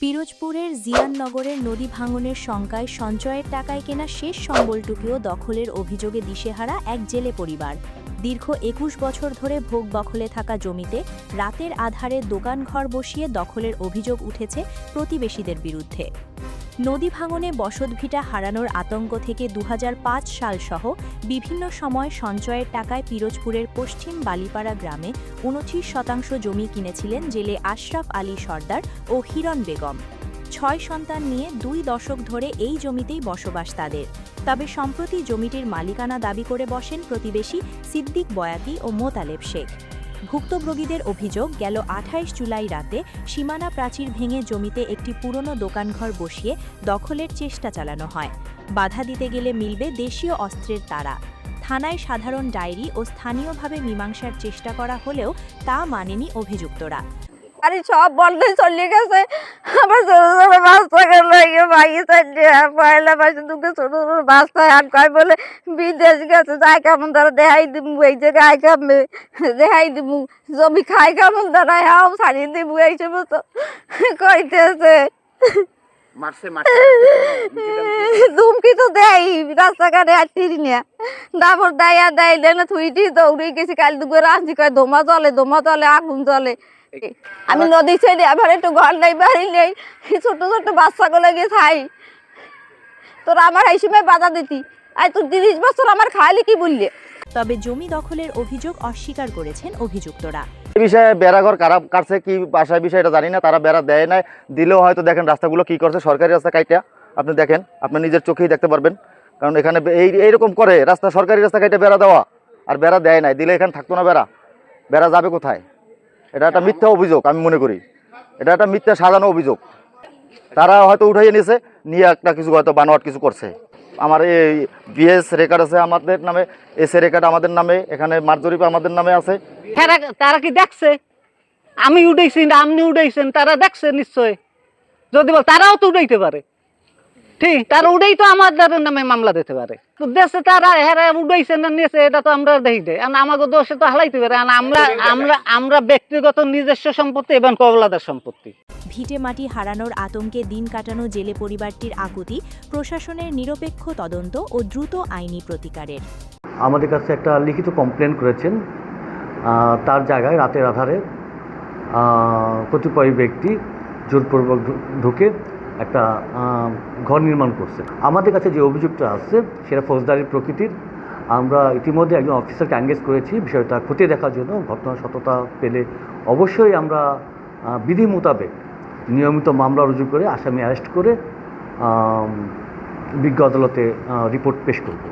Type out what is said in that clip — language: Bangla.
পিরোজপুরের জিয়াননগরের নদী ভাঙনের শঙ্কায় সঞ্চয়ের টাকায় কেনা শেষ সম্বলটুকুও দখলের অভিযোগে দিশেহারা এক জেলে পরিবার। দীর্ঘ ২১ বছর ধরে ভোগ দখলে থাকা জমিতে রাতের আধারে দোকানঘর বসিয়ে দখলের অভিযোগ উঠেছে প্রতিবেশীদের বিরুদ্ধে। নদী ভাঙনে বসতভিটা হারানোর আতঙ্ক থেকে ২০০৫ সালসহ বিভিন্ন সময় সঞ্চয়ের টাকায় পিরোজপুরের পশ্চিম বালিপাড়া গ্রামে ২৯% জমি কিনেছিলেন জেলে আশরাফ আলী সর্দার ও হিরণ বেগম। ৬ সন্তান নিয়ে ২ দশক ধরে এই জমিতেই বসবাস তাদের। তবে সম্প্রতি জমিটির মালিকানা দাবি করে বসেন প্রতিবেশী সিদ্দিক বয়াতি ও মোতালেব শেখ। ভুক্তভোগীদের অভিযোগ, গেল ২৮ জুলাই রাতে সীমানা প্রাচীর ভেঙে জমিতে একটি পুরনো দোকানঘর বসিয়ে দখলের চেষ্টা চালানো হয়। বাধা দিতে গেলে মিলবে দেশীয় অস্ত্রের তাড়া। থানায় সাধারণ ডায়েরি ও স্থানীয়ভাবে মীমাংসার চেষ্টা করা হলেও তা মানেনি অভিযুক্তরা। আরে সব বন্ধই চলে গেছে। আমার ছোট ছোট বাচ্চাকে লাগে ভাইয়ে পয়লা মাসে দুটো ছোট ছোট বাচ্চা আর কয় বলে বিদেশ গেছে, যাই কেমন তারা দেখাই দিব, এই যে গায়ে কামবে দেখাই দিব, জমি খাই কেমন তারা হাও ছাড়িয়ে দিব, এই সমস্ত কইতেছে। ধুমকি তো দেয় রাস্তাঘাটে আটটি নিয়ে, তারপর দেয় আর দেয় না থুইটি দৌড়ে গেছি। কাল দুপুরে আসছি, কয় ধোমা চলে আগুন চলে। আমি নদী ছেড়ে আবার একটু ঘর নেই, বাড়ি নেই, ছোট ছোট বাচ্চাগুলো গিয়ে খাই। তোর আমার এই সময় বাধা দিতি, আই তোর ৩০ বছর আমার খাইলি কি বললি। তবে জমি দখলের অভিযোগ অস্বীকার করেছেন অভিযুক্তরা। এই বিষয়ে বেড়াঘর কারা কাটছে, কি বাসায় বিষয়টা জানি না, তারা বেড়া দেয় নাই, দিলেও হয়তো দেখেন রাস্তাগুলো কি করছে, সরকারি রাস্তা কাইটা আপনি দেখেন, আপনি নিজের চোখেই দেখতে পারবেন। কারণ এখানে এইরকম করে রাস্তা, সরকারি রাস্তা কাইটা বেড়া দেওয়া, আর বেড়া দেয় নাই, দিলে এখানে থাকতো না বেড়া যাবে কোথায়? এটা একটা মিথ্যা অভিযোগ, আমি মনে করি এটা একটা মিথ্যা সাজানো অভিযোগ। তারা হয়তো উঠাইয়ে নিয়েছে, নিয়ে একটা কিছু হয়তো বানোয়াট কিছু করছে। আমার এই বিএস রেকর্ড আছে আমাদের নামে, এসএ রেকর্ড আমাদের নামে, এখানে মার্জরিপ আমাদের নামে আছে। তারা কি দেখছে আমি উঠাইছি না আপনি উঠাইছেন? তারা দেখছে নিশ্চয়। যদি বল তারাও তো উঠাইতে পারে, ঠিক, তারা উঠেই তো আমাদের নামে মামলা দিতে পারে। দেশে তারা হেরা উঠাইছে না নিয়েছে, এটা তো আমরা দেখি দেয়। আমাকে দোষে তো হালাইতে পারে। আমরা ব্যক্তিগত নিজস্ব সম্পত্তি এবং কবলাদার সম্পত্তি। ভিটে মাটি হারানোর আতঙ্কে দিন কাটানো জেলে পরিবারটির আকুতি প্রশাসনের নিরপেক্ষ তদন্ত ও দ্রুত আইনি প্রতিকারের। আমাদের কাছে একটা লিখিত কমপ্লেন করেছেন, তার জায়গায় রাতের আধারে কতিপয় ব্যক্তি জোরপূর্বক ঢুকে একটা ঘর নির্মাণ করছে। আমাদের কাছে যে অভিযোগটা আছে সেটা ফৌজদারি প্রকৃতির। আমরা ইতিমধ্যে একজন অফিসারকে এনগেজ করেছি বিষয়টা খতিয়ে দেখার জন্য। ঘটনার সত্যতা পেলে অবশ্যই আমরা বিধি মোতাবেক নিয়মিত মামলা রুজু করে আসামি অ্যারেস্ট করে বিজ্ঞ আদালতে রিপোর্ট পেশ করব।